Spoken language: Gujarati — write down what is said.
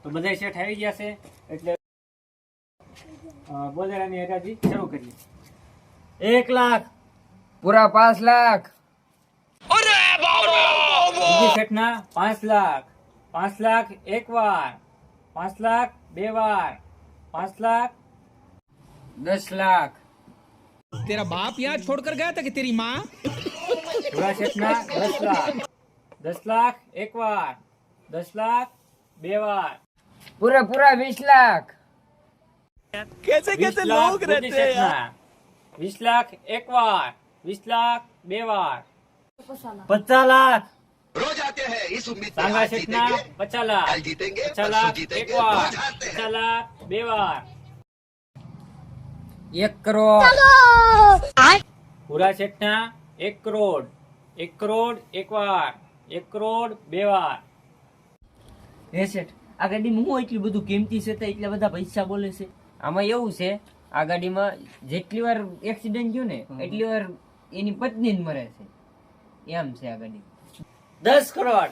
તો બધા શેઠ આવી ગયા છે એટલે બોલેરાની હરાજી શરૂ કરીએ. 1 લાખ, પૂરા 5 લાખ, બીજી શેઠના 5 લાખ, 5 લાખ એક વાર, 5 લાખ બે વાર, 5 લાખ 10 લાખ, तेरा बाप यहाँ छोड़कर गया था कि तेरी माँ? ભૂરા શેઠના 10 લાખ, 10 લાખ એક વાર, 10 લાખ બે વાર, પૂરા 20 લાખ, कैसे 20 લાખ ભૂરી શેઠના, 20 લાખ એક વાર, 20 લાખ બે વાર, 50 લાખ रोज आते हैं इस उम्मीद पे સાંગા आज શેઠના जीतेंगे 50 લાખ, कल जीतेंगे 50 परसों લાખ એક जीतेंगे વાર, रोज हारते हैं 50 લાખ બે વાર, 1 કરોડ, ભૂરા શેઠના 1 કરોડ, 1 કરોડ એક વાર, 1 કરોડ બે વાર, હે શેઠ, આ ગાડીમાં હું એટલું બધું કિંમતી છે તો એટલા બધા પૈસા બોલે છે? આમાં એવું છે, આ ગાડીમાં જેટલી વાર એક્સિડન્ટ થયું ને એટલી વાર એની પત્ની જ મરે છે, એમ છે આ ગાડી. 10 કરોડ